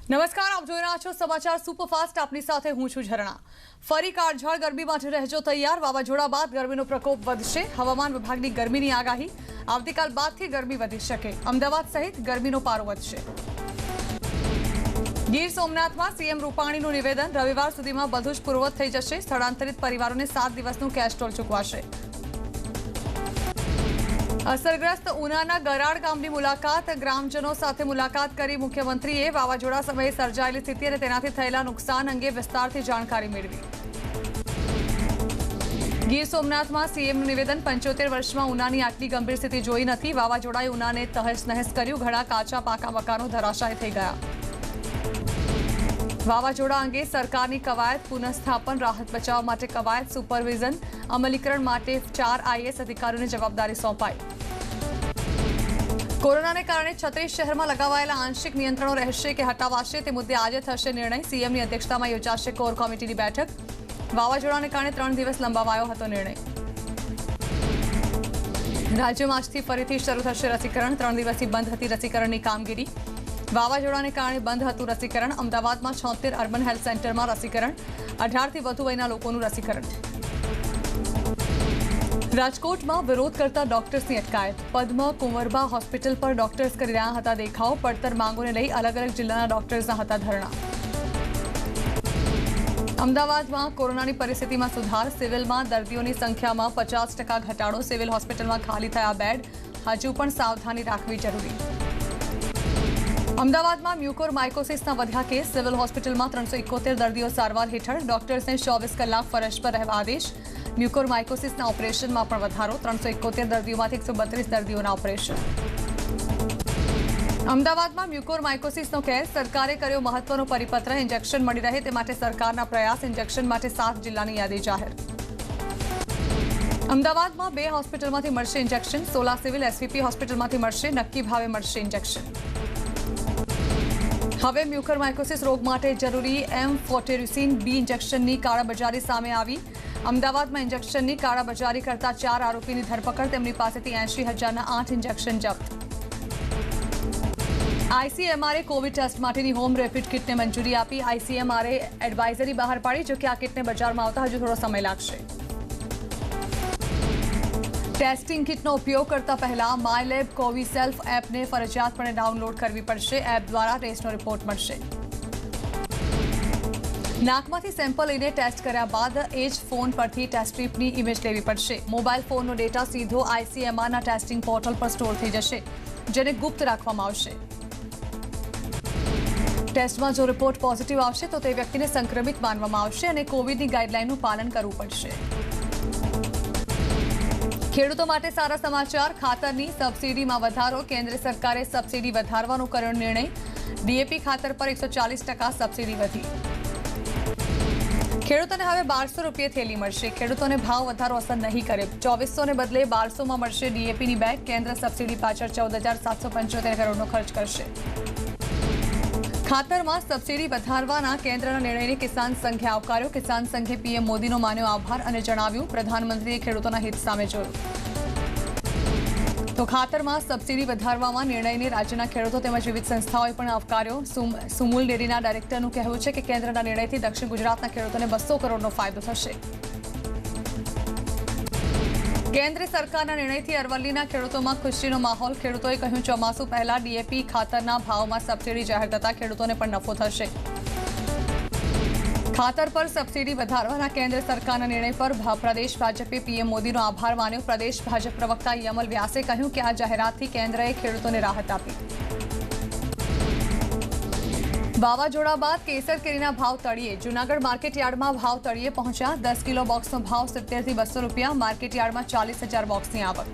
નમસ્કાર, આપ જોઈ રહ્યા છો સમાચાર સુપરફાસ્ટ. આપની સાથે હું છું ઝરણા. ફરી કાળઝાળ ગરમી માટે રહેજો તૈયાર. વાવાઝોડા બાદ ગરમીનો પ્રકોપ વધશે. હવામાન વિભાગની ગરમીની આગાહી. આવતીકાલ બાદથી ગરમી વધી શકે. અમદાવાદ સહિત ગરમીનો પારો વધશે. ગીર સોમનાથમાં સીએમ રૂપાણીનું નિવેદન. રવિવાર સુધીમાં બધું જ પૂર્વવત થઈ જશે. સ્થળાંતરિત પરિવારોને 7 દિવસનું કેસ્ટ્રોલ ચૂકવાશે. અસરગ્રસ્ત ઉનાના ગરાડ ગામની મુલાકાત. ગ્રામજનો સાથે મુલાકાત કરી મુખ્યમંત્રીએ વાવાઝોડા સમયે સર્જાયેલી સ્થિતિ અને તેનાથી થયેલા નુકસાન અંગે વિસ્તારથી જાણકારી મેળવી. ગીર સોમનાથમાં સીએમનું નિવેદન. 75 વર્ષમાં ઉનાની આટલી ગંભીર સ્થિતિ જોઈ નથી. વાવાઝોડાએ ઉનાને તહેસ નહેસ કર્યું. ઘણા કાચા પાકા મકાનો ધરાશાયી થઈ ગયા. વાવાઝોડા અંગે સરકારની કવાયત. પુનઃસ્થાપન, રાહત બચાવ માટે કવાયત, સુપરવિઝન, અમલીકરણ માટે 4 આઈએએસ અધિકારીઓને જવાબદારી સોંપાઈ. કોરોનાને કારણે 36 શહેરમાં લગાવાયેલા આંશિક નિયંત્રણો રહેશે કે હટાવાશે તે મુદ્દે આજે થશે નિર્ણય. સીએમની અધ્યક્ષતામાં યોજાશે કોર કમિટીની બેઠક. વાવાઝોડાને કારણે 3 દિવસ લંબાવાયો હતો નિર્ણય. રાજ્યમાં આજથી ફરીથી શરૂ થશે રસીકરણ. 3 દિવસથી બંધ હતી રસીકરણની કામગીરી. વાવાઝોડાને કારણે બંધ હતું રસીકરણ. અમદાવાદમાં 76 અર્બન હેલ્થ સેન્ટરમાં રસીકરણ. 18થી વધુ વયના લોકોનું રસીકરણ. રાજકોટમાં વિરોધ કરતા ડોક્ટર્સની અટકાયત. પદ્મ કુંવરબા હોસ્પિટલ પર ડોક્ટર્સ કરી રહ્યા હતા દેખાવ. પડતર માંગોને લઈ અલગ અલગ જિલ્લાના ડોક્ટર્સના હતા ધરણા. અમદાવાદમાં કોરોનાની પરિસ્થિતિમાં સુધાર. સિવિલમાં દર્દીઓની સંખ્યામાં 50% ઘટાડો. સિવિલ હોસ્પિટલમાં ખાલી થયા બેડ. હજુ પણ સાવધાની રાખવી જરૂરી. અમદાવાદમાં મ્યુકોરમાઇકોસિસના વધ્યા કેસ. સિવિલ હોસ્પિટલમાં 371 દર્દીઓ સારવાર હેઠળ. ડોક્ટર્સને 24 કલાક ફરજ પર રહેવા આદેશ. મ્યુકોરમાઇકોસિસના ઓપરેશનમાં પણ વધારો. 371 દર્દીઓમાંથી 132 દર્દીઓના ઓપરેશન. અમદાવાદમાં મ્યુકોરમાઇકોસિસનો કેસ. સરકારે કર્યો મહત્વનો પરિપત્ર. ઇન્જેક્શન મળી રહે તે માટે સરકારના પ્રયાસ. ઇન્જેક્શન માટે 7 જિલ્લાની યાદી જાહેર. અમદાવાદમાં 2 હોસ્પિટલમાંથી મળશે ઇન્જેક્શન. 16 સિવિલ એસવીપી હોસ્પિટલમાંથી મળશે. નક્કી ભાવે મળશે ઇન્જેક્શન. હવે મ્યુકોરમાઇકોસિસ રોગ માટે જરૂરી એમ્ફોટેરીસિન બી ઇન્જેક્શનની કાળાબજારી સામે આવી. અમદાવાદમાં ઇન્જેક્શનની કાળાબજારી કરતા 4 આરોપીની ધરપકડ. તેમની પાસેથી 80,000ના 8 ઇન્જેક્શન જપ્ત. આઈસીએમઆરે કોવિડ ટેસ્ટ માટેની હોમ રેપિડ કિટને મંજૂરી આપી. આઈસીએમઆરે એડવાઇઝરી બહાર પાડી. જોકે આ કિટને બજારમાં આવતા હજુ થોડો સમય લાગશે. ટેસ્ટિંગ કિટનો ઉપયોગ કરતા પહેલા માયલેબ કોવિસેલ્ફ એપને ફરજિયાતપણે ડાઉનલોડ કરવી પડશે. એપ દ્વારા ટેસ્ટનો રિપોર્ટ મળશે. નાકમાંથી સેમ્પલ લઈને ટેસ્ટ કર્યા બાદ એ જ ફોન પરથી ટેસ્ટ સ્ટ્રીપની ઇમેજ લેવી પડશે. મોબાઈલ ફોનનો ડેટા સીધો આઈસીએમઆરના ટેસ્ટિંગ પોર્ટલ પર સ્ટોર થઈ જશે, જેને ગુપ્ત રાખવામાં આવશે. ટેસ્ટમાં જો રિપોર્ટ પોઝિટિવ આવશે તો તે વ્યક્તિને સંક્રમિત માનવામાં આવશે અને કોવિડની ગાઈડલાઈનનું પાલન કરવું પડશે. ખેડૂતો માટે સારા સમાચાર. ખાતરની સબસિડીમાં વધારો. કેન્દ્ર સરકારે સબસિડી વધારવાનો કર્યો નિર્ણય. ડીએપી ખાતર પર 140% સબસિડી વધી. ખેડૂતોને હવે 1200 રૂપિયા થેલી મળશે. ખેડૂતોને ભાવ વધારો અસર નહીં કરે. 2400 ને બદલે 1200માં મળશે ડીએપીની બેગ. કેન્દ્ર સબસિડી પાછળ 14,775 કરોડનો ખર્ચ કરશે. ખાતરમાં સબસિડી વધારવાના કેન્દ્રના નિર્ણયને કિસાન સંઘે આવકાર્યો. કિસાન સંઘે પીએમ મોદીનો માન્યો આભાર અને જણાવ્યું પ્રધાનમંત્રીએ ખેડૂતોના હિત સામે જોયું. તો ખાતરમાં સબસિડી વધારવામાં નિર્ણયને રાજ્યના ખેડૂતો તેમજ વિવિધ સંસ્થાઓએ પણ આવકાર્યો. સુમુલ ડેરીના ડાયરેક્ટરનું કહેવું છે કે કેન્દ્રના નિર્ણયથી દક્ષિણ ગુજરાતના ખેડૂતોને 200 કરોડનો ફાયદો થશે. કેન્દ્ર સરકારના નિર્ણયથી અરવલ્લીના ખેડૂતોમાં ખુશીનો માહોલ. ખેડૂતોએ કહ્યું ચોમાસું પહેલા ડીએપી ખાતરના ભાવમાં સબસિડી જાહેર થતાં ખેડૂતોને પણ નફો થશે. ખાતર પર સબસિડી વધારવાના કેન્દ્ર સરકારના નિર્ણય પર પ્રદેશ ભાજપે પીએમ મોદીનો આભાર માન્યો. પ્રદેશ ભાજપ પ્રવક્તા યમલ વ્યાસે કહ્યું કે આ જાહેરાતથી કેન્દ્રએ ખેડૂતોને રાહત આપી. વાવાઝોડા બાદ કેસર કેરીના ભાવ તળિયે. જૂનાગઢ માર્કેટયાર્ડમાં ભાવ તળિયે પહોંચ્યા. 10 કિલો બોક્સનો ભાવ 70થી 200 રૂપિયા. માર્કેટયાર્ડમાં 40,000 બોક્સની આવક.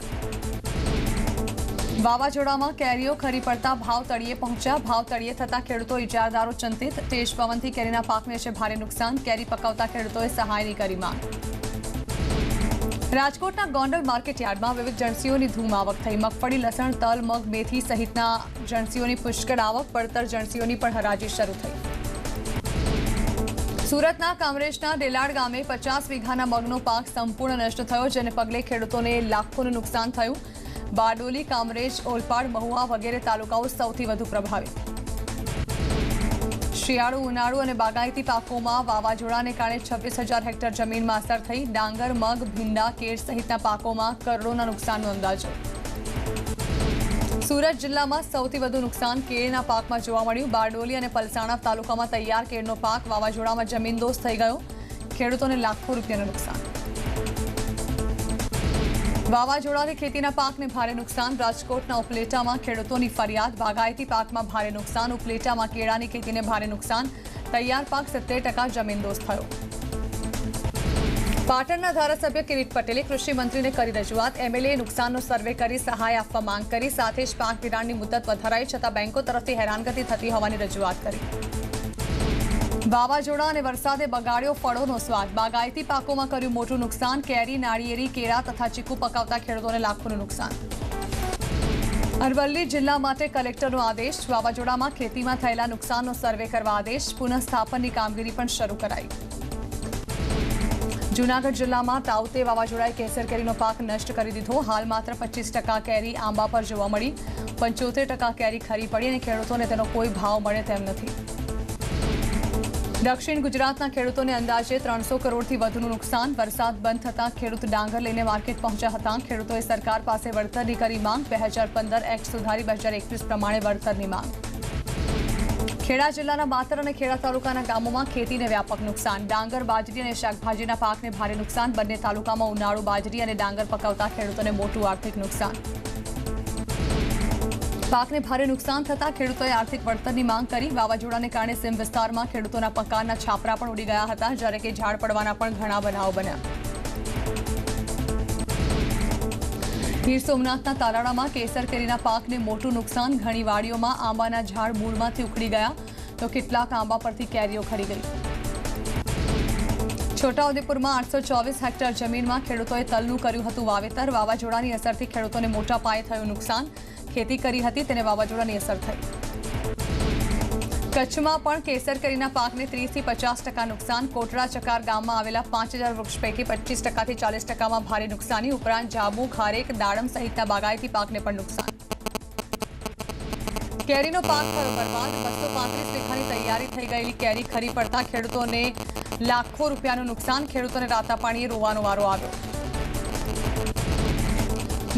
વાવાઝોડામાં કેરીઓ ખરી પડતા ભાવ તળિયે પહોંચ્યા. ભાવ તળિયે થતા ખેડૂતો ઇજારદારો ચિંતિત. તેજ પવનથી કેરીના પાકને છે ભારે નુકસાન. કેરી પકવતા ખેડૂતોએ સહાયની કરી માંગ. રાજકોટના ગોંડલ માર્કેટયાર્ડમાં વિવિધ જણસીઓની ધૂમ આવક થઈ. મગફળી, લસણ, તલ, મગ, મેથી સહિતના જણસીઓની પુષ્કળ આવક. પડતર જણસીઓની પણ હરાજી શરૂ થઈ. સુરતના કામરેજના ડેલાડ ગામે 50 વીઘાના મગનો પાક સંપૂર્ણ નષ્ટ થયો, જેને પગલે ખેડૂતોને લાખોનું નુકસાન થયું. બારડોલી, કામરેજ, ઓલપાડ, મહુવા વગેરે તાલુકાઓ સૌથી વધુ પ્રભાવિત. શિયાળુ ઉનાળુ અને બાગાયતી પાકોમાં વાવાઝોડાને કારણે 26,000 હેક્ટર જમીનમાં અસર થઈ. ડાંગર, મગ, ભીંડા, કેળ સહિતના પાકોમાં કરોડોના નુકસાનનો અંદાજો. સુરત જિલ્લામાં સૌથી વધુ નુકસાન કેળના પાકમાં જોવા મળ્યું. બારડોલી અને પલસાણા તાલુકામાં તૈયાર કેળનો પાક વાવાઝોડામાં જમીનદોસ્ત થઈ ગયો. ખેડૂતોને લાખો રૂપિયાનું નુકસાન. વાવાઝોડાથી ખેતીના પાકને ભારે નુકસાન. રાજકોટના ઉપલેટામાં ખેડૂતોની ફરિયાદ. બાગાયતી પાકમાં ભારે નુકસાન. ઉપલેટામાં કેળાની ખેતીને ભારે નુકસાન. તૈયાર પાક 70% જમીનદોસ્ત થયો. પાટણના ધારાસભ્ય કિરીટ પટેલે કૃષિ મંત્રીને કરી રજૂઆત. એમએલએ નુકસાનનો સર્વે કરી સહાય આપવા માંગ કરી. સાથે જ પાક ધિરાણની મુદત વધારાઈ છતાં બેંકો તરફથી હેરાનગતિ થતી હોવાની રજૂઆત કરી. વાવાઝોડા અને વરસાદે બગાડ્યો ફળોનો સ્વાદ. બાગાયતી પાકોમાં કર્યું મોટું નુકસાન. કેરી, નાળિયેરી, કેળા તથા ચીકુ પકાવતા ખેડૂતોને લાખોનું નુકસાન. અરવલ્લી જિલ્લા માટે કલેક્ટરનો આદેશ. વાવાઝોડામાં ખેતીમાં થયેલા નુકસાનનો સર્વે કરવા આદેશ. પુનઃસ્થાપનની કામગીરી પણ શરૂ કરાઈ. જૂનાગઢ જિલ્લામાં તાઉતે વાવાઝોડાએ કેસર કેરીનો પાક નષ્ટ કરી દીધો. હાલ માત્ર 25% કેરી આંબા પર જોવા મળી. 75% કેરી ખરી પડી અને ખેડૂતોને તેનો કોઈ ભાવ મળે તેમ નથી. દક્ષિણ ગુજરાતના ખેડૂતોને અંદાજે 300 કરોડથી વધુનું નુકસાન. વરસાદ બંધ થતાં ખેડૂત ડાંગર લઈને માર્કેટ પહોંચ્યા હતા. ખેડૂતોએ સરકાર પાસે વળતરની કરી માંગ. 2015 એક્ટ સુધારી 2021 પ્રમાણે વળતરની માંગ. ખેડા જિલ્લાના માતર અને ખેડા તાલુકાના ગામોમાં ખેતીને વ્યાપક નુકસાન. ડાંગર, બાજરી અને શાકભાજીના પાકને ભારે નુકસાન. બંને તાલુકામાં ઉનાળુ બાજરી અને ડાંગર પકવતા ખેડૂતોને મોટું આર્થિક નુકસાન. પાકને ભારે નુકસાન થતાં ખેડૂતોએ આર્થિક વળતરની માંગ કરી. વાવાઝોડાને કારણે સીમ વિસ્તારમાં ખેડૂતોના પકારના છાપરા પણ ઉડી ગયા હતા, જ્યારે કે ઝાડ પડવાના પણ ઘણા બનાવો બન્યા. ગીર સોમનાથના તાલાળામાં કેસર કેરીના પાકને મોટું નુકસાન. ઘણી વાડીઓમાં આંબાના ઝાડ મૂળમાંથી ઉખડી ગયા તો કેટલાક આંબા પરથી કેરીઓ ખરી ગઈ. છોટાઉદેપુરમાં 824 હેક્ટર જમીનમાં ખેડૂતોએ તલનું કર્યું હતું વાવેતર. વાવાઝોડાની અસરથી ખેડૂતોને મોટા પાયે થયું નુકસાન. ખેતી કરી હતી તેને વાવાઝોડાની અસર થઈ. કચ્છમાં પણ કેસર કેરીના પાકને 30 થી 50% નુકસાન. કોટડા ચકાર ગામમાં આવેલા 5000 વૃક્ષ પૈકી 25% થી 40%માં ભારે નુકસાની. ઉપરાંત જાંબુ, ખારેક, દાડમ સહિતના બાગાયતી પાકને પણ નુકસાન. કેરીનો પાક થયો બરબાદ. 235 વીઘાની તૈયારી થઈ ગયેલી કેરી ખરી પડતા ખેડૂતોને લાખો રૂપિયાનું નુકસાન. ખેડૂતોને રાતા પાણીએ રોવાનો વારો આવ્યો.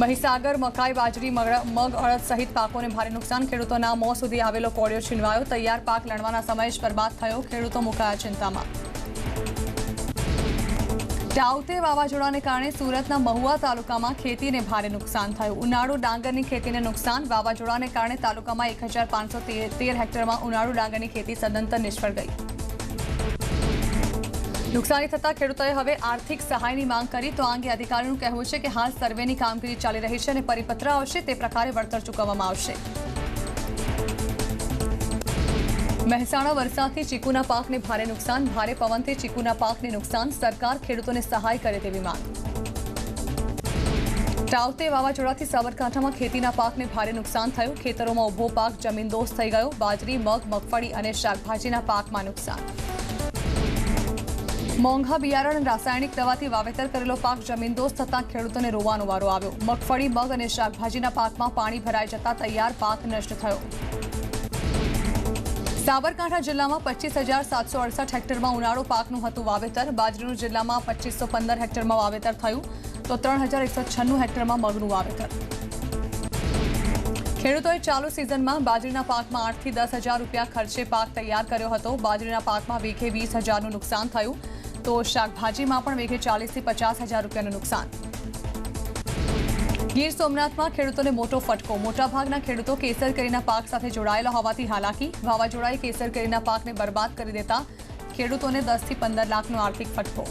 મહીસાગર મકાઈ, બાજરી, મગ, અડદ સહિત પાકોને ભારે નુકસાન. ખેડૂતોના મોં સુધી આવેલો કોળિયો છીનવાયો. તૈયાર પાક લણવાના સમયે જ બરબાદ થયો. ખેડૂતો મુકાયા ચિંતામાં. તાઉતે વાવાઝોડાને કારણે સુરતના મહુવા તાલુકામાં ખેતીને ભારે નુકસાન થયું. ઉનાળુ ડાંગરની ખેતીને નુકસાન. વાવાઝોડાને કારણે તાલુકામાં 1513 હેક્ટરમાં ઉનાળુ ડાંગરની ખેતી સદંતર નિષ્ફળ ગઈ. નુકસાની થતાં ખેડૂતોએ હવે આર્થિક સહાયની માંગ કરી. તો આ અંગે અધિકારીનું કહેવું છે કે હાલ સર્વેની કામગીરી ચાલી રહી છે અને પરિપત્ર આવશે તે પ્રકારે વળતર ચૂકવવામાં આવશે. મહેસાણા વરસાદથી ચીકુના પાકને ભારે નુકસાન. ભારે પવનથી ચીકુના પાકને નુકસાન. સરકાર ખેડૂતોને સહાય કરે તેવી માંગ. તાઉતે વાવાઝોડાથી સાબરકાંઠામાં ખેતીના પાકને ભારે નુકસાન થયું. ખેતરોમાં ઉભો પાક જમીનદોસ્ત થઈ ગયો. બાજરી, મગ, મગફળી અને શાકભાજીના પાકમાં નુકસાન. મોંઘા બિયારણ અને રાસાયણિક દવાથી વાવેતર કરેલો પાક જમીનદોસ્ત થતાં ખેડૂતોને રોવાનો વારો આવ્યો. મગફળી, મગ અને શાકભાજીના પાકમાં પાણી ભરાઈ જતા તૈયાર પાક નષ્ટ થયો. સાબરકાંઠા જિલ્લામાં 25,768 હેક્ટરમાં ઉનાળુ પાકનું હતું વાવેતર. બાજરીનું જિલ્લામાં 2515 હેક્ટરમાં વાવેતર થયું તો 3196 હેક્ટરમાં મગનું વાવેતર. ખેડૂતોએ ચાલુ સિઝનમાં બાજરીના પાકમાં 8 થી 10,000 રૂપિયા ખર્ચે પાક તૈયાર કર્યો હતો. બાજરીના પાકમાં વીઘે 20,000નું નુકસાન થયું તો શાકભાજીમાં પણ વીઘે 40 થી 50,000 રૂપિયાનું નુકસાન. ગીર સોમનાથમાં ખેડૂતોને મોટો ફટકો. મોટાભાગના ખેડૂતો કેસર કેરીના પાક સાથે જોડાયેલા હોવાથી હાલાકી. વાવાઝોડાએ કેસર કેરીના પાકને બરબાદ કરી દેતા ખેડૂતોને 10 થી 15 લાખનો આર્થિક ફટકો.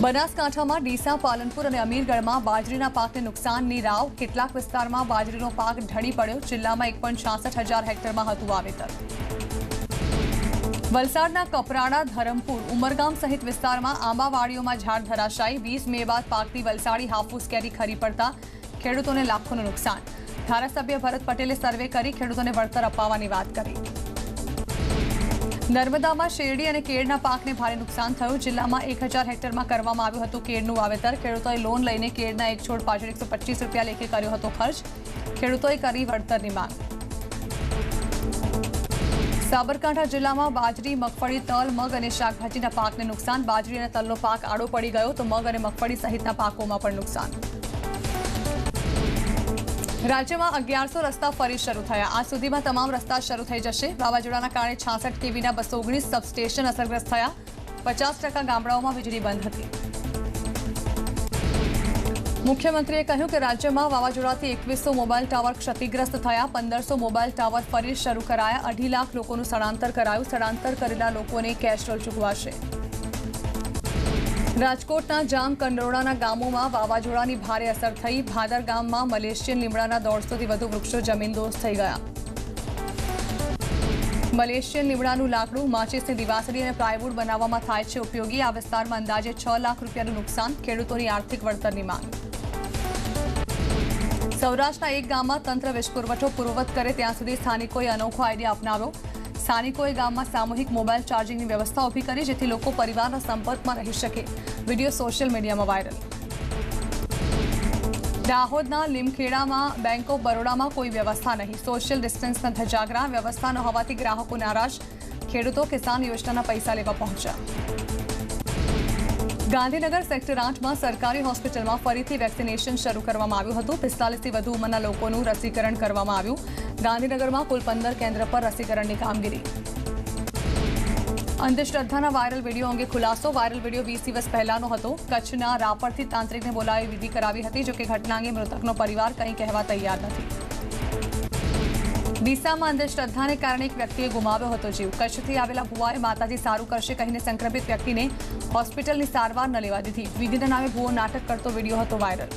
બનાસકાંઠામાં ડીસા, પાલનપુર અને અમીરગઢમાં બાજરીના પાકને નુકસાનની રાવ. કેટલાક વિસ્તારમાં બાજરીનો પાક ઢળી પડ્યો. જિલ્લામાં 1,66,000 હેક્ટરમાં હતું વાવેતર. વલસાડના કપરાડા, ધરમપુર, ઉમરગામ સહિત વિસ્તારમાં આંબાવાડીઓમાં ઝાડ ધરાશાયી. 20 મે બાદ પાકતી વલસાડી હાફૂસ કેરી ખરી પડતા ખેડૂતોને લાખોનું નુકસાન. ધારાસભ્ય ભરત પટેલે સર્વે કરી ખેડૂતોને વળતર અપાવવાની વાત કરી. નર્મદામાં શેરડી અને કેળના પાકને ભારે નુકસાન થયું. જિલ્લામાં 1,000 હેક્ટરમાં કરવામાં આવ્યું હતું કેળનું વાવેતર. ખેડૂતોએ લોન લઈને કેળના એક છોડ પાછળ 125 રૂપિયા લેખે કર્યો હતો ખર્ચ. ખેડૂતોએ કરી વળતરની માંગ. સાબરકાંઠા જિલ્લામાં બાજરી, મગફળી, તલ, મગ અને શાકભાજીના પાકને નુકસાન. બાજરી અને તલનો પાક આડો પડી ગયો તો મગ અને મગફળી સહિતના પાકોમાં પણ નુકસાન. રાજ્યમાં 1100 રસ્તા ફરી શરૂ થયા. આજ સુધીમાં તમામ રસ્તા શરૂ થઈ જશે. વાવાઝોડાના કારણે 66 કેવીના 219 સબસ્ટેશન અસરગ્રસ્ત થયા. 50% ગામડાઓમાં વીજળી બંધ હતી. મુખ્યમંત્રીએ કહ્યું કે રાજ્યમાં વાવાઝોડાથી 2100 મોબાઈલ ટાવર ક્ષતિગ્રસ્ત થયા. 1500 મોબાઈલ ટાવર ફરી શરૂ કરાયા. 2.5 લાખ લોકોનું સ્થળાંતર કરાયું. સ્થળાંતર કરેલા લોકોને કેશ રોલ ચૂકવાશે. રાજકોટના જામ કંડોળાના ગામોમાં વાવાઝોડાની ભારે અસર થઈ. ભાદર ગામમાં મલેશિયન લીમડાના 150થી વધુ વૃક્ષો જમીનદોસ્ત થઈ ગયા. મલેશિયન લીમડાનું લાકડું, માચીસની દિવાસળી અને પ્લાયવુડ બનાવવામાં થાય છે ઉપયોગી. આ વિસ્તારમાં અંદાજે 6 લાખ રૂપિયાનું નુકસાન. ખેડૂતોની આર્થિક વળતરની માંગ. સૌરાષ્ટ્રના એક ગામમાં તંત્ર વીજ પુરવઠો પૂર્વવત કરે ત્યાં સુધી સ્થાનિકોએ અનોખો આઈડિયા અપનાવ્યો. સ્થાનિકોએ ગામમાં સામૂહિક મોબાઈલ ચાર્જિંગની વ્યવસ્થા ઊભી કરી જેથી લોકો પરિવારના સંપર્કમાં રહી શકે. વિડીયો સોશિયલ મીડિયામાં વાયરલ. દાહોદના લીમખેડામાં બેંક ઓફ બરોડામાં કોઈ વ્યવસ્થા નહીં. સોશિયલ ડિસ્ટન્સના ધજાગરા. વ્યવસ્થા ન હોવાથી ગ્રાહકો નારાજ. ખેડૂતો કિસાન યોજનાના પૈસા લેવા પહોંચ્યા. ગાંધીનગર સેક્ટર 8માં સરકારી હોસ્પિટલમાં ફરીથી વેક્સિનેશન શરૂ કરવામાં આવ્યું હતું. 45થી વધુ ઉંમરના લોકોનું રસીકરણ કરવામાં આવ્યું. ગાંધીનગરમાં કુલ 15 કેન્દ્ર પર રસીકરણની કામગીરી. અંધશ્રદ્ધાના વાયરલ વિડીયો અંગે ખુલાસો. વાયરલ વિડીયો 20 દિવસ પહેલાનો હતો. કચ્છના રાપરથી તાંત્રિકને બોલાવી વિધિ કરાવી હતી. જોકે ઘટના અંગે મૃતકનો પરિવાર કંઈ કહેવા તૈયાર નથી. ડીસામાં અંધશ્રદ્ધાને કારણે એક વ્યક્તિએ ગુમાવ્યો હતો જીવ. કચ્છથી આવેલા ભુવાએ માતાજી સારું કરશે કહીને સંક્રમિત વ્યક્તિને હોસ્પિટલની સારવાર ન લેવા દીધી. વિધિના નામે ભુવો નાટક કરતો વિડીયો હતો વાયરલ.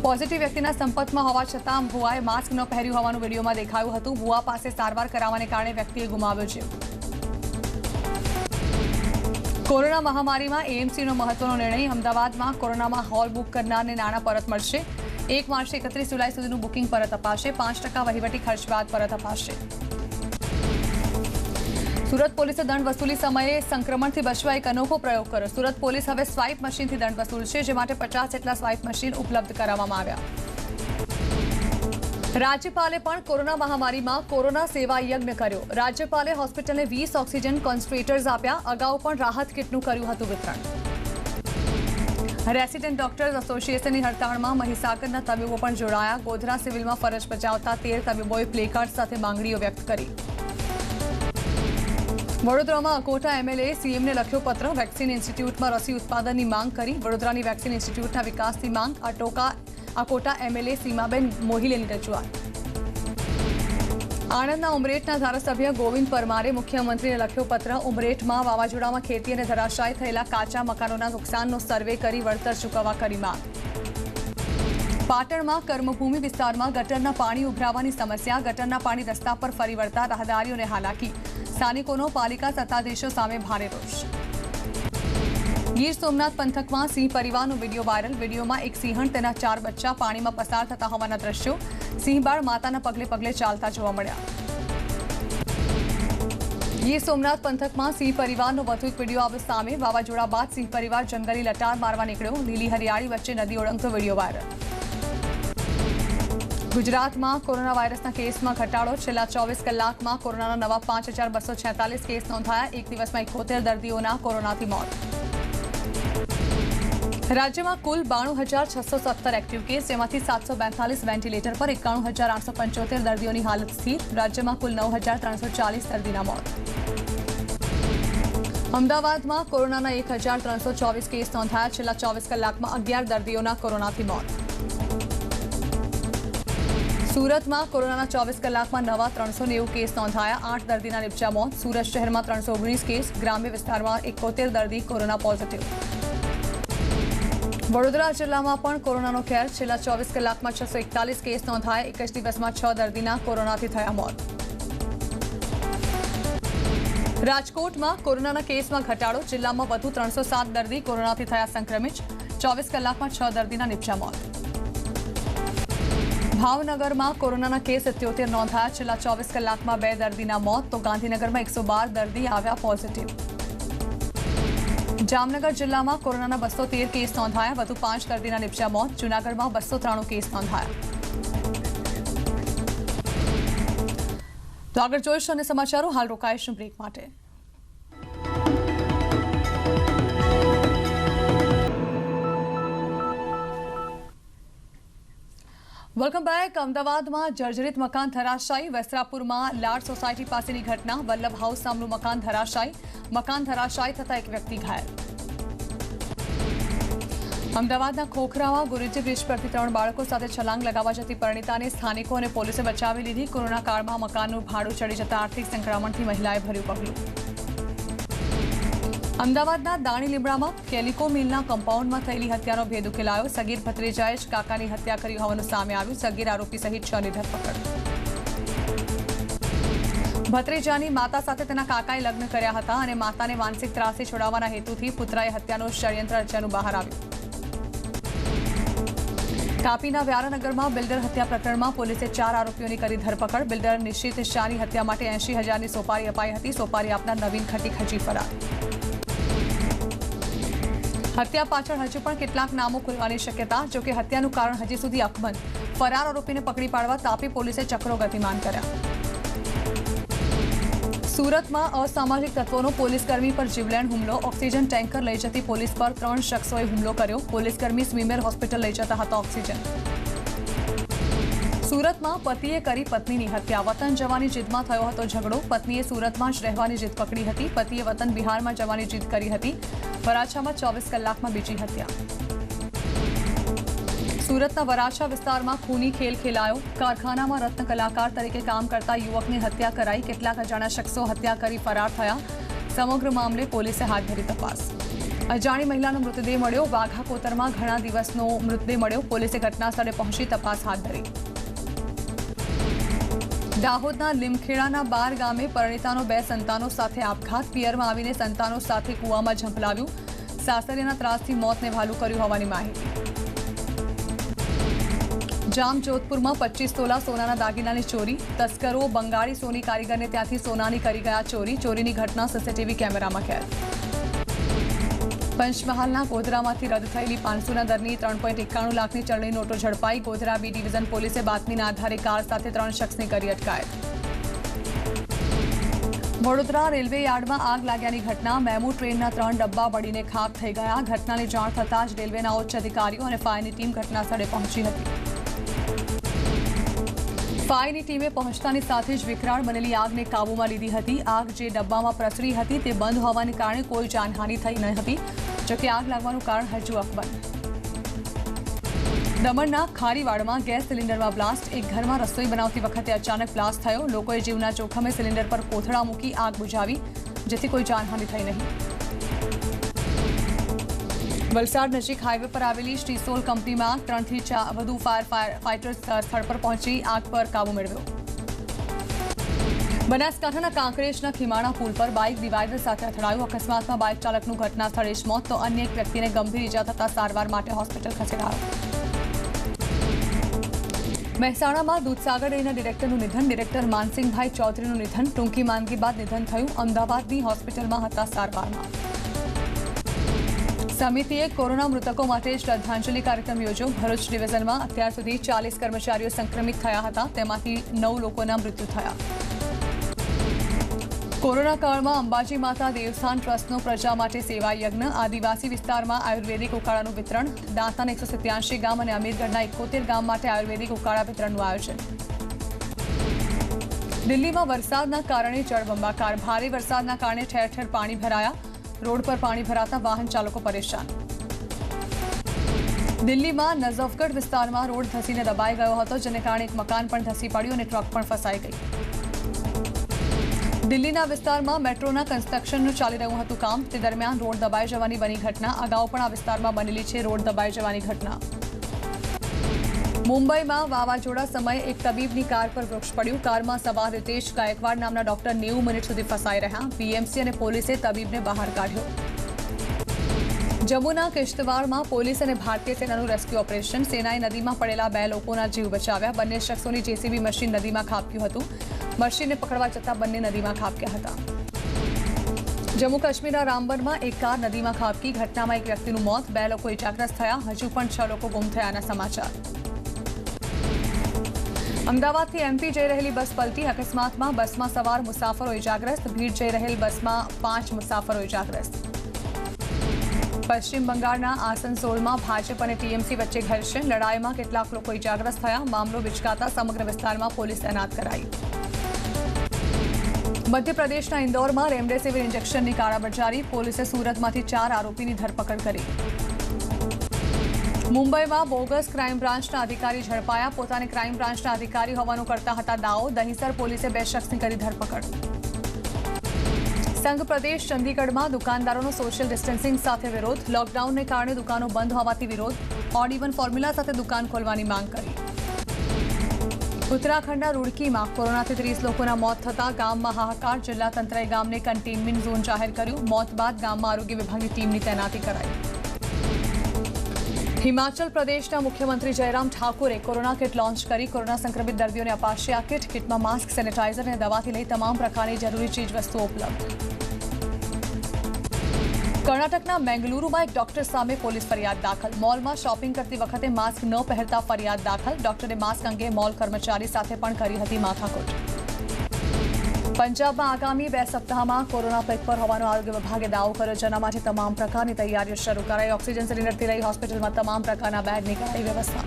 પોઝિટિવ વ્યક્તિના સંપર્કમાં હોવા છતાં ભુવાએ માસ્ક ન પહેર્યું હોવાનું વિડીયોમાં દેખાયું હતું. ભુવા પાસે સારવાર કરાવવાને કારણે વ્યક્તિએ ગુમાવ્યો જીવ. કોરોના મહામારીમાં એએમસીનો મહત્વનો નિર્ણય. અમદાવાદમાં કોરોનામાં હોલ બુક કરનારને નાણાં પરત મળશે. 1 માર્ચથી 31 જુલાઈ સુધીનું બુકિંગ પરત અપાશે. 5% વહીવટી ખર્ચ બાદ પરત અપાશે. સુરત પોલીસે દંડ વસૂલી સમયે સંક્રમણથી બચવા એક અનોખો પ્રયોગ કર્યો. સુરત પોલીસ હવે સ્વાઇપ મશીનથી દંડ વસૂલશે, જે માટે 50 જેટલા સ્વાઇપ મશીન ઉપલબ્ધ કરાવવામાં આવ્યા. રાજ્યપાલે પણ કોરોના મહામારીમાં કોરોના સેવા યજ્ઞ કર્યો. રાજ્યપાલે હોસ્પિટલને 20 ઓક્સિજન કોન્સન્ટ્રેટર્સ આપ્યા. અગાઉ પણ રાહત કિટનું કર્યું હતું વિતરણ. રેસિડેન્ટ ડોક્ટર્સ એસોસિએશનની હડતાળમાં મહીસાગરના તબીબો પણ જોડાયા. ગોધરા સિવિલમાં ફરજ બજાવતા 13 તબીબોએ પ્લેકાર્ડ સાથે માંગણીઓ વ્યક્ત કરી. વડોદરામાં અકોટા એમએલએ સીએમને લખ્યો પત્ર. વેક્સિન ઇન્સ્ટિટ્યૂટમાં રસી ઉત્પાદનની માંગ કરી. વડોદરાની વેક્સિન ઇન્સ્ટિટ્યૂટના વિકાસની માંગ. અકોટા એમએલએ સીમાબેન મોહિલેની રજૂઆત. આણંદના ઉમરેઠના ધારાસભ્ય ગોવિંદ પરમારે મુખ્યમંત્રીને લખ્યો પત્ર. ઉમરેઠમાં વાવાઝોડામાં ખેતી અને ધરાશાયી થયેલા કાચા મકાનોના નુકસાનનો સર્વે કરી વળતર ચૂકવવા કરી માંગ. પાટણમાં કર્મભૂમિ વિસ્તારમાં ગટરના પાણી ઉભરાવાની સમસ્યા. ગટરના પાણી રસ્તા પર ફરી વળતા રાહદારીઓને હાલાકી. સ્થાનિકોનો પાલિકા સત્તાધીશો સામે ભારે રોષ. ગીર સોમનાથ પંથકમાં સિંહ પરિવારનો વિડીયો વાયરલ. વિડીયોમાં એક સિંહણ તેના 4 બચ્ચા પાણીમાં પસાર થતા હોવાના દ્રશ્યો. સિંહબાળ માતાના પગલે પગલે ચાલતા જોવા મળ્યા. ગીર સોમનાથ પંથકમાં સિંહ પરિવારનો વધુ એક વિડીયો આવ્યો સામે. વાવાઝોડા બાદ સિંહ પરિવાર જંગલી લટાર મારવા નીકળ્યો. લીલી હરિયાળી વચ્ચે નદી ઓળંગતો વિડીયો વાયરલ. ગુજરાતમાં કોરોના વાયરસના કેસમાં ઘટાડો. છેલ્લા 24 કલાકમાં કોરોનાના નવા 5246 કેસ નોંધાયા. એક દિવસમાં 71 દર્દીઓના કોરોનાથી મોત. રાજ્યમાં કુલ 92617 એક્ટિવ કેસ, જેમાંથી 742 વેન્ટિલેટર પર. 91875 દર્દીઓની હાલત સ્થિર. રાજ્યમાં કુલ 9340 દર્દીના મોત. અમદાવાદમાં કોરોનાના 1324 કેસ નોંધાયા. છેલ્લા 24 કલાકમાં 11 દર્દીઓના કોરોનાથી મોત. સુરતમાં કોરોનાના 24 કલાકમાં નવા 390 કેસ નોંધાયા. 8 દર્દીના નિપજ્યા મોત. સુરત શહેરમાં 319 કેસ. ગ્રામ્ય વિસ્તારમાં 71 દર્દી કોરોના પોઝિટિવ. વડોદરા જિલ્લામાં પણ કોરોનાનો કેર. છેલ્લા 24 કલાકમાં 641 કેસ નોંધાયા. એક જ દિવસમાં 6 દર્દીના કોરોનાથી થયા મોત. રાજકોટમાં કોરોનાના કેસમાં ઘટાડો. જિલ્લામાં વધુ 307 દર્દી કોરોનાથી થયા સંક્રમિત. 24 કલાકમાં 6 દર્દીના નિપજ્યા મોત. ભાવનગરમાં કોરોનાના કેસ 77 નોંધાયા. છેલ્લા 24 કલાકમાં 2 દર્દીના મોત. તો ગાંધીનગરમાં 112 દર્દી આવ્યા પોઝિટિવ. જામનગર જિલ્લામાં કોરોનાના 213 કેસ નોંધાયા. વધુ 5 દર્દીના નિપજ્યા મોત. જૂનાગઢમાં 293 કેસ નોંધાયા. તો આગળ જોઈશું અને સમાચારો હાલ રોકાઈશું બ્રેક માટે। Welcome back. અમદાવાદમાં જર્જરિત મકાન ધરાશાયી। વસ્ત્રાપુરમાં લાડ સોસાયટી પાસેની ઘટના। વલ્લભ હાઉસ નામનું મકાન ધરાશાયી થતા એક વ્યક્તિ ઘાયલ। અમદાવાદના ખોખરામાં ગુરુજી બ્રિજ પરથી 3 બાળકો સાથે છલાંગ લગાવવા જતી પરિણીતાને સ્થાનિકો અને પોલીસે બચાવી લીધી। કોરોના કાળમાં મકાનનું ભાડું ચડી જતા આર્થિક સંકળામણથી મહિલાએ ભર્યું પગલું। અમદાવાદના દાણી લીમડામાં કેલિકો મિલના કમ્પાઉન્ડમાં થયેલી હત્યાનો ભેદ ઉકેલાયો। સગીર ભત્રીજાએ જ કાકાની હત્યા કરી હોવાનું સામે આવ્યું। સગીર આરોપી સહિત 6 ની ધરપકડ। ભત્રીજાની માતા સાથે તેના કાકાએ લગ્ન કર્યા હતા અને માતાને માનસિક ત્રાસથી છોડાવવાના હેતુથી પુત્રએ હત્યાનું ષડયંત્ર રચ્યાનું બહાર આવ્યું। તાપીના વ્યારાનગરમાં બિલ્ડર હત્યા પ્રકરણમાં પોલીસે 4 આરોપીઓની કરી ધરપકડ। બિલ્ડર નિશિત શાહની હત્યા માટે 80,000ની સોપારી અપાઈ હતી। સોપારી આપનાર નવીન ખટીક હજી ફરાર। હત્યા પાછળ હજુ પણ કેટલાક નામો ખુલવાની શક્યતા। જોકે હત્યાનું કારણ હજી સુધી અકબંધ। ફરાર આરોપીને પકડી પાડવા તાપી પોલીસે ચક્રો ગતિમાન કર્યા। સુરતમાં અસામાજિક તત્વોનો પોલીસકર્મી પર જીવલેણ હુમલો। ઓક્સિજન ટેન્કર લઈ જતી પોલીસ પર 3 શખ્સોએ હુમલો કર્યો। પોલીસકર્મી સ્વીમેર હોસ્પિટલ લઈ જતા હતા ઓક્સિજન। સુરતમાં પતિએ કરી પત્નીની હત્યા। વતન જવાની જીદમાં થયો હતો ઝઘડો। પત્નીએ સુરતમાં જ રહેવાની જીદ પકડી હતી। પતિએ વતન બિહારમાં જવાની જીદ કરી હતી। વરાછામાં 24 કલાકમાં બીજી હત્યા। સુરતના વરાછા વિસ્તારમાં ખૂની ખેલ ખેલાયો। કારખાનામાં રત્ન કલાકાર તરીકે કામ કરતા યુવકની હત્યા કરાઈ। કેટલાક અજાણ્યા શખ્સો હત્યા કરી ફરાર થયા। સમગ્ર મામલે પોલીસે હાથ ધરી તપાસ। અજાણી મહિલાનો મૃતદેહ મળ્યો। વાઘા કોતરમાં ઘણા દિવસનો મૃતદેહ મળ્યો। પોલીસે ઘટના સ્થળે પહોંચી તપાસ હાથ ધરી। દાહોદના લીમખેડાના બાર ગામે પરિણીતાનો 2 સંતાનો સાથે આપઘાત। પિયરમાં આવીને સંતાનો સાથે કૂવામાં ઝંપલાવ્યું। સાસરિયાના ત્રાસથી મોતને વહાલું કર્યું હોવાની માહિતી। જામજોધપુરમાં 25 તોલા સોનાના દાગીનાની ચોરી। તસ્કરો બંગાળી સોની કારીગરને ત્યાંથી સોનાની કરી ગયા ચોરી। ચોરીની ઘટના સીસીટીવી કેમેરામાં કેદ। પંચમહાલના ગોધરામાંથી રદ થયેલી 500ના દરની 3.91 લાખની ચલણી નોટો ઝડપાઈ। ગોધરા બી ડિવિઝન પોલીસે બાતમીના આધારે કાર સાથે 3 શખ્સની કરી અટકાયત। વડોદરા રેલવે યાર્ડમાં આગ લાગ્યાની ઘટના। મેમુ ટ્રેનના 3 ડબ્બા બળીને ખાક થઈ ગયા। ઘટનાની જાણ થતાં જ રેલવેના ઉચ્ચ અધિકારીઓ અને ફાયરની ટીમ ઘટના સ્થળે પહોંચી હતી। ફાયરની ટીમે પહોંચતાની સાથે જ વિકરાળ બનેલી આગને કાબૂમાં લીધી હતી। આગ જે ડબ્બામાં પ્રસરી હતી તે બંધ હોવાને કારણે કોઈ જાનહાનિ થઈ ન હતી। જોકે આગ લાગવાનું કારણ હજુ અકબંધ। દમણના ખારીવાડમાં ગેસ સિલિન્ડરમાં બ્લાસ્ટ। એક ઘરમાં રસોઈ બનાવતી વખતે અચાનક બ્લાસ્ટ થયો। લોકોએ જીવના જોખમે સિલિન્ડર પર કોથળા મૂકી આગ બુઝાવી, જેથી કોઈ જાનહાનિ થઈ નહીં। વલસાડ નજીક હાઈવે પર આવેલી સ્ટીસોલ કંપનીમાં 3 થી વધુ ફાયર ફાઇટર્સ સ્થળ પર પહોંચી આગ પર કાબુ મેળવ્યો। બનાસકાંઠાના કાંકરેજના ખીમાણા પુલ પર બાઇક ડિવાઈડર સાથે અથડાયું। અકસ્માતમાં બાઇક ચાલકનું ઘટના સ્થળે જ મોત, તો અન્ય એક વ્યક્તિને ગંભીર ઇજા થતા સારવાર માટે હોસ્પિટલ ખસેડાયો। મહેસાણામાં દૂધસાગર ડેરીના ડિરેક્ટરનું નિધન। ડિરેક્ટર માનસિંહભાઈ ચૌધરીનું નિધન। ટૂંકી માંદગી બાદ નિધન થયું। અમદાવાદની હોસ્પિટલમાં હતા સારવારમાં। સમિતિએ કોરોના મૃતકો માટે શ્રદ્ધાંજલિ કાર્યક્રમ યોજ્યો। ભરૂચ ડિવિઝનમાં અત્યાર સુધી 40 કર્મચારીઓ સંક્રમિત થયા હતા। તેમાંથી 9 લોકોના મૃત્યુ થયા। કોરોના કાળમાં અંબાજી માતા દેવસ્થાન ટ્રસ્ટનો પ્રજા માટે સેવા યજ્ઞ। આદિવાસી વિસ્તારમાં આયુર્વેદિક ઉકાળાનું વિતરણ। દાંતાના 187 ગામ અને અમીરગઢના 71 ગામ માટે આયુર્વેદિક ઉકાળા વિતરણનું આયોજન। દિલ્હીમાં વરસાદના કારણે જળબંબાકાર। ભારે વરસાદના કારણે ઠેર ઠેર પાણી ભરાયા। રોડ પર પાણી ભરાતા વાહન ચાલકો પરેશાન। દિલ્હીમાં નઝફગઢ વિસ્તારમાં રોડ ધસીને દબાઈ ગયો હતો, જેને કારણે એક મકાન પણ ધસી પડ્યું અને ટ્રક પણ ફસાઈ ગઈ। દિલ્હીના વિસ્તારમાં મેટ્રોના કન્સ્ટ્રક્શનનું ચાલી રહ્યું હતું કામ। તે દરમિયાન રોડ દબાઈ જવાની બની ઘટના। અગાઉ પણ આ વિસ્તારમાં બનેલી છે રોડ દબાઈ જવાની ઘટના। મુંબઈમાં વાવાઝોડા સમયે એક તબીબની કાર પર વૃક્ષ પડ્યું। કારમાં સવાર રીતેશ ગાયકવાડ નામના ડોક્ટર 90 મિનિટ સુધી ફસાઈ રહ્યા। બીએમસી અને પોલીસે તબીબને બહાર કાઢ્યો। જમ્મુના કિશ્તવારમાં પોલીસ અને ભારતીય સેનાનું રેસ્ક્યુ ઓપરેશન। સેનાએ નદીમાં પડેલા 2 લોકોના જીવ બચાવ્યા। બંને શખ્સોની જેસીબી મશીન નદીમાં ખાબક્યું હતું। મશીનને પકડવા જતાં બંને નદીમાં ખાબક્યા હતા। જમ્મુ કાશ્મીરના રામબનમાં એક કાર નદીમાં ખાબકી। ઘટનામાં એક વ્યક્તિનું મોત, 2 લોકો ઇજાગ્રસ્ત થયા। હજુ પણ 6 લોકો ગુમ થયાના સમાચાર। અમદાવાદથી એમપી જઈ રહેલી બસ પલટી. અકસ્માતમાં બસમાં સવાર મુસાફરો ઇજાગ્રસ્ત. ભીડ જઈ રહેલ બસમાં 5 મુસાફરો ઇજાગ્રસ્ત. પશ્ચિમ બંગાળના આસનસોલમાં ભાજપ અને ટીએમસી વચ્ચે ઘર્ષણ. લડાઈમાં કેટલાક લોકો ઇજાગ્રસ્ત થયા. મામલો વિચકાતા સમગ્ર વિસ્તારમાં પોલીસ તૈનાત કરાઈ. મધ્યપ્રદેશના ઇન્દોરમાં રેમડેસિવિર ઇન્જેક્શનની કાળાબજારી. પોલીસે સુરતમાંથી 4 આરોપીની ધરપકડ કરી. મુંબઈમાં બોગસ ક્રાઇમ બ્રાન્ચના અધિકારી ઝડપાયા. પોતાને ક્રાઇમ બ્રાન્ચના અધિકારી હોવાનું કરતા હતા દાવો. દહીસર પોલીસે 2 શખ્સની કરી ધરપકડ. સંઘ પ્રદેશ ચંદીગઢમાં દુકાનદારોનો સોશિયલ ડિસ્ટન્સિંગ સાથે વિરોધ. લોકડાઉનને કારણે દુકાનો બંધ હોવાથી વિરોધ. ઓડ ઇવન ફોર્મ્યુલા સાથે દુકાન ખોલવાની માંગ કરી. ઉત્તરાખંડના રૂડકીમાં કોરોનાથી 30 લોકોના મોત થતા ગામમાં હાહાકાર. જિલ્લા તંત્રએ ગામને કન્ટેનમેન્ટ ઝોન જાહેર કર્યું. મોત બાદ ગામમાં આરોગ્ય વિભાગની ટીમની તૈનાતી કરાઈ. હિમાચલ પ્રદેશના મુખ્યમંત્રી જયરામ ઠાકુરે કોરોના કિટ લોન્ચ કરી. કોરોના સંક્રમિત દર્દીઓને અપાશે આ કિટ. કિટમાં માસ્ક, સેનેટાઇઝર અને દવાથી લઈ તમામ પ્રકારની જરૂરી ચીજવસ્તુઓ ઉપલબ્ધ. કર્ણાટકના બેંગલુરુમાં એક ડોક્ટર સામે પોલીસ ફરિયાદ દાખલ. મોલમાં શોપિંગ કરતી વખતે માસ્ક ન પહેરતા ફરિયાદ દાખલ. ડોક્ટરે માસ્ક અંગે મોલ કર્મચારી સાથે પણ કરી હતી માથાકૂટ. પંજાબમાં આગામી 2 સપ્તાહમાં કોરોના પીક પર હોવાનો આરોગ્ય વિભાગે દાવો કર્યો. જેના માટે તમામ પ્રકારની તૈયારીઓ શરૂ કરાઈ. ઓક્સિજન સિલિન્ડરથી લઈ હોસ્પિટલમાં તમામ પ્રકારના બેડની કરાઈ વ્યવસ્થા.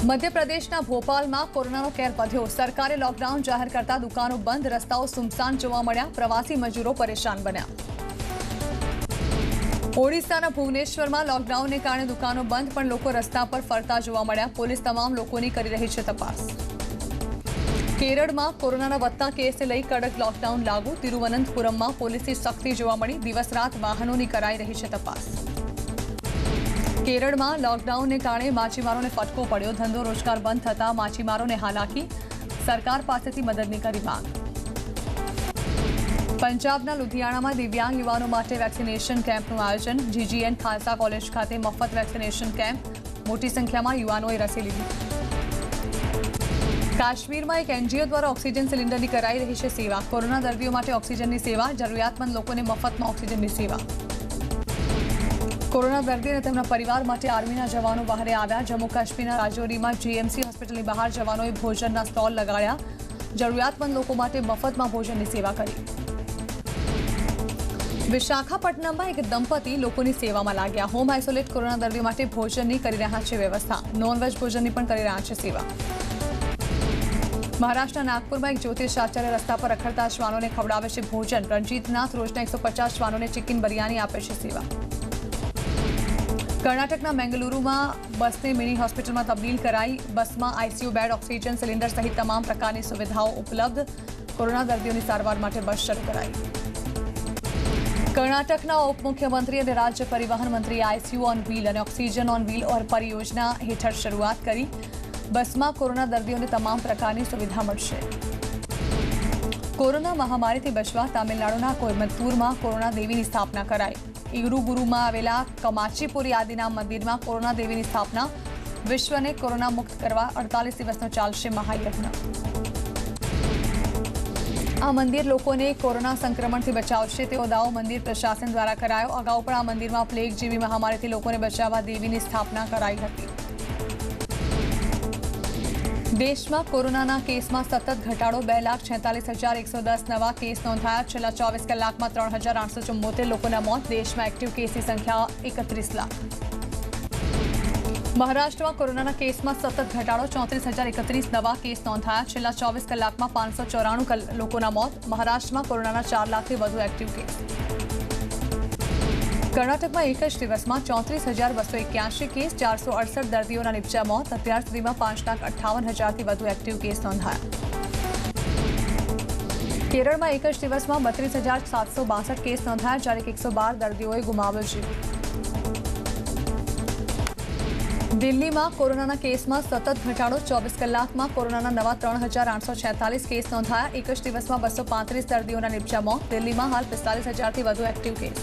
મધ્યપ્રદેશના ભોપાલમાં કોરોનાનો કેર વધ્યો. સરકારે લોકડાઉન જાહેર કરતા દુકાનો બંધ. રસ્તાઓ સુમસાન જોવા મળ્યા. પ્રવાસી મજૂરો પરેશાન બન્યા. ઓડિશાના ભુવનેશ્વરમાં લોકડાઉનને કારણે દુકાનો બંધ, પણ લોકો રસ્તા પર ફરતા જોવા મળ્યા. પોલીસ તમામ લોકોની કરી રહી છે તપાસ. કેરળમાં કોરોનાના વધતા કેસને લઈ કડક લોકડાઉન લાગુ. તિરુવનંતપુરમમાં પોલીસની સખ્તી જોવા મળી. દિવસ રાત વાહનોની કરાઈ રહી છે તપાસ. કેરળમાં લોકડાઉનને કારણે માછીમારોને ફટકો પડ્યો. ધંધો રોજગાર બંધ થતા માછીમારોને હાલાકી. સરકાર પાસેથી મદદની કરી માંગ. પંજાબના લુધિયાણામાં દિવ્યાંગ યુવાનો માટે વેક્સિનેશન કેમ્પનું આયોજન. જીજીએન ખાલસા કોલેજ ખાતે મફત વેક્સિનેશન કેમ્પ. મોટી સંખ્યામાં યુવાનોએ રસી લીધી. કાશ્મીરમાં એક એનજીઓ દ્વારા ઓક્સિજન સિલિન્ડરની કરાઈ રહી છે સેવા. કોરોના દર્દીઓ માટે ઓક્સિજનની સેવા. જરૂરિયાતમંદ લોકોને મફતમાં ઓક્સિજનની સેવા. કોરોના દર્દી અને તેમના પરિવાર માટે આર્મીના જવાનો બહાર આવ્યા. જમ્મુ કાશ્મીરના રાજૌરીમાં જીએમસી હોસ્પિટલની બહાર જવાનોએ ભોજનના સ્ટોલ લગાડ્યા. જરૂરિયાતમંદ લોકો માટે મફતમાં ભોજનની સેવા કરી. વિશાખાપટ્ટનમમાં એક દંપતી લોકોની સેવામાં લાગ્યા. હોમ આઇસોલેટ કોરોના દર્દીઓ માટે ભોજનની કરી રહ્યા છે વ્યવસ્થા. નોનવેજ ભોજનની પણ કરી રહ્યા છે સેવા. મહારાષ્ટ્રના નાગપુરમાં એક જ્યોતિષાચાર્ય રસ્તા પર રખડતા શ્વાનોને ખવડાવે છે ભોજન. રણજીતનાથ રોજના 150 શ્વાનોને ચિકન બિરયાની આપે છે સેવા. કર્ણાટકના બેંગલુરુમાં બસને મિની હોસ્પિટલમાં તબદીલ કરાઈ. બસમાં આઈસીયુ બેડ, ઓક્સિજન સિલિન્ડર સહિત તમામ પ્રકારની સુવિધાઓ ઉપલબ્ધ. કોરોના દર્દીઓની સારવાર માટે બસ શરૂ કરાઈ. કર્ણાટકના ઉપમુખ્યમંત્રી અને રાજ્ય પરિવહન મંત્રીએ આઈસીયુ ઓન વ્હીલ અને ઓક્સિજન ઓન વ્હીલ પરિયોજના હેઠળ શરૂઆત કરી. બસમાં કોરોના દર્દીઓને તમામ પ્રકારની સુવિધા મળશે. કોરોના મહામારીથી બચવા તામિલનાડુના કોયમ્બતુરમાં કોરોના દેવીની સ્થાપના કરાઈ. ઇરુગુરુમાં આવેલા કમાચીપુરી આદિના મંદિરમાં કોરોના દેવીની સ્થાપના. વિશ્વને કોરોના મુક્ત કરવા 48 દિવસનો ચાલશે મહાયજ્ઞ. આ મંદિર લોકોને કોરોના સંક્રમણથી બચાવશે તેવો દાવો મંદિર પ્રશાસન દ્વારા કરાયો. અગાઉ પણ આ મંદિરમાં પ્લેગ જેવી મહામારીથી લોકોને બચાવવા દેવીની સ્થાપના કરાઈ હતી. દેશમાં કોરોનાના કેસમાં સતત ઘટાડો. 2,46,110 નવા કેસ નોંધાયા. છેલ્લા 24 કલાકમાં 3,874 લોકોના મોત. દેશમાં એક્ટિવ કેસની સંખ્યા 31 લાખ. મહારાષ્ટ્રમાં કોરોનાના કેસમાં સતત ઘટાડો. 34,031 નવા કેસ નોંધાયા. છેલ્લા 24 કલાકમાં 594 લોકોના મોત. મહારાષ્ટ્રમાં કોરોનાના 4 લાખથી વધુ એક્ટિવ કેસ. કર્ણાટકમાં એક જ દિવસમાં 34,281 કેસ. 468 દર્દીઓના નિપજ્યા મોત. અત્યાર સુધીમાં 5,58,000થી વધુ એક્ટિવ કેસ નોંધાયા. કેરળમાં એક જ દિવસમાં 32,762 કેસ નોંધાયા. જ્યારે 112 દર્દીઓએ ગુમાવ્યો જીવ. દિલ્હીમાં કોરોનાના કેસમાં સતત ઘટાડો. 24 કલાકમાં કોરોનાના નવા 3,846 કેસ નોંધાયા. એક જ દિવસમાં 235 દર્દીઓના નિપજ્યા મોત. દિલ્હીમાં હાલ 45,000થી વધુ એક્ટિવ કેસ.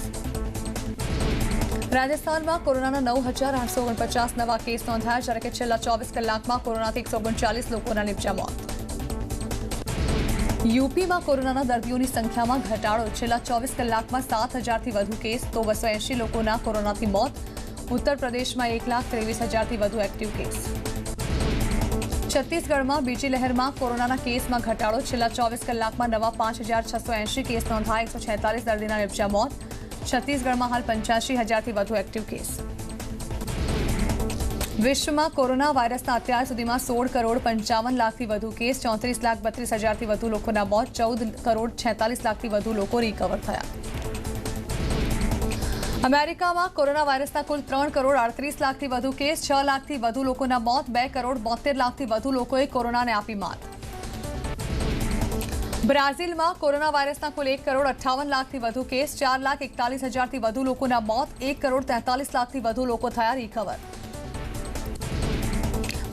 રાજસ્થાનમાં કોરોનાના 9,849 નવા કેસ નોંધાયા. જ્યારે કે છેલ્લા 24 કલાકમાં કોરોનાથી 139 લોકોના નિપજ્યા મોત. યુપીમાં કોરોનાના દર્દીઓની સંખ્યામાં ઘટાડો. છેલ્લા 24 કલાકમાં 7,000થી વધુ કેસ તો 280 લોકોના કોરોનાથી મોત. ઉત્તર પ્રદેશમાં 1,23,000થી વધુ એક્ટિવ કેસ. છત્તીસગઢમાં બીજી લહેરમાં કોરોનાના કેસમાં ઘટાડો. છેલ્લા 24 કલાકમાં નવા 5,680 કેસ નોંધાયા. 146 દર્દીના નિપજ્યા મોત. છત્તીસગઢમાં હાલ 85,000થી વધુ એક્ટિવ કેસ. વિશ્વમાં કોરોના વાયરસના અત્યાર સુધીમાં 16 કરોડ 55 લાખથી વધુ કેસ. 34,32,000થી વધુ લોકોના મોત. 14 કરોડ 46 લાખથી વધુ લોકો રિકવર થયા. અમેરિકામાં કોરોના વાયરસના કુલ 3 કરોડ 38 લાખથી વધુ કેસ. 6 લાખથી વધુ લોકોના મોત. 2 કરોડ 72 લાખથી વધુ લોકોએ કોરોનાને આપી માત. બ્રાઝિલમાં કોરોના વાયરસના કુલ 1 કરોડ 58 લાખથી વધુ કેસ. 4,41,000થી વધુ લોકોના મોત. 1 કરોડ 43 લાખથી વધુ લોકો થયા રિકવર.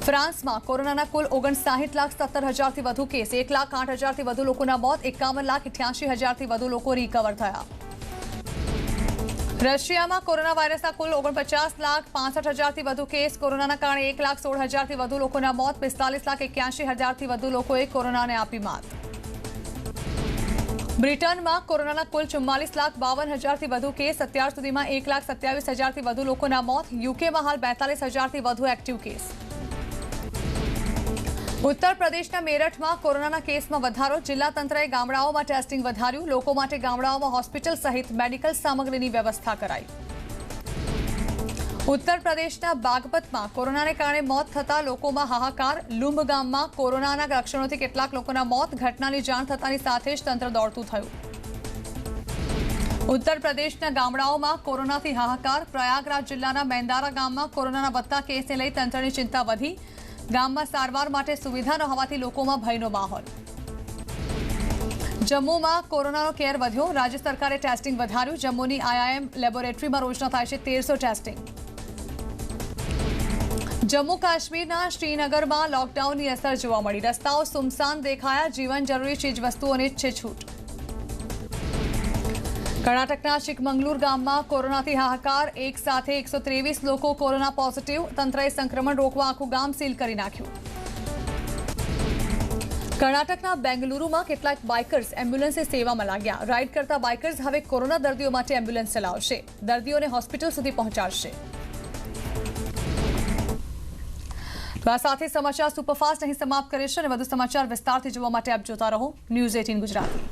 ફ્રાન્સમાં કોરોનાના કુલ 59,17,000થી વધુ કેસ. 1,08,000થી વધુ લોકોના મોત. 51,88,000થી વધુ લોકો રિકવર થયા. રશિયામાં કોરોના વાયરસના કુલ 49,65,000થી વધુ કેસ. કોરોનાના કારણે 1,16,000થી વધુ લોકોના મોત. 45,81,000થી વધુ લોકોએ કોરોનાને આપી માત. બ્રિટનમાં કોરોનાના કુલ 44,52,000થી વધુ કેસ. અત્યાર સુધીમાં 1,27,000થી વધુ લોકોના મોત. યુકેમાં હાલ 42,000થી વધુ એક્ટિવ કેસ. ઉત્તર પ્રદેશના મેરઠમાં કોરોનાના કેસમાં વધારો. જિલ્લા તંત્રએ ગામડાઓમાં ટેસ્ટિંગ વધાર્યું. લોકો માટે ગામડાઓમાં હોસ્પિટલ સહિત મેડિકલ સામગ્રીની વ્યવસ્થા કરાઈ. ઉત્તર પ્રદેશના બાગપતમાં કોરોનાને કારણે મોત થતા લોકોમાં હાહાકાર. લુંબ ગામમાં કોરોનાના લક્ષણોથી કેટલાક લોકોના મોત. ઘટનાની જાણ થતાની સાથે જ તંત્ર દોડતું થયું. ઉત્તર પ્રદેશના ગામડાઓમાં કોરોનાથી હાહાકાર. પ્રયાગરાજ જિલ્લાના મેંદારા ગામમાં કોરોનાના વધતા કેસને લઈ તંત્રની ચિંતા વધી. ગામમાં સારવાર માટે સુવિધા ન હોવાથી લોકોમાં ભયનો માહોલ. જમ્મુમાં કોરોનાનો કેર વધ્યો. રાજ્ય સરકારે ટેસ્ટિંગ વધાર્યું. જમ્મુની IIM લેબોરેટરીમાં રોજના થાય છે 1300 ટેસ્ટિંગ. જમ્મુ કાશ્મીરના શ્રીનગરમાં લોકડાઉનની અસર જોવા મળી. રસ્તાઓ સુમસાન દેખાયા. જીવન જરૂરી ચીજવસ્તુઓને છે છૂટ. કર્ણાટકના ચિકમંગલુર ગામમાં કોરોનાથી હાહાકાર. એક સાથે 123 લોકો કોરોના પોઝિટિવ. તંત્રએ સંક્રમણ રોકવા આખું ગામ સીલ કરી નાખ્યું. કર્ણાટકના બેંગલુરુમાં કેટલાક બાઇકર્સ એમ્બ્યુલન્સની સેવામાં લાગ્યા. રાઇડ કરતા બાઇકર્સ હવે કોરોના દર્દીઓ માટે એમ્બ્યુલન્સ ચલાવશે. દર્દીઓને હોસ્પિટલ સુધી પહોંચાડશે. તો આ સાથે સમાચાર સુપરફાસ્ટ અહીં સમાપ્ત કરે છે અને વધુ સમાચાર વિસ્તારથી જોવા માટે આપ જોતા રહો ન્યૂઝ 18 ગુજરાતી.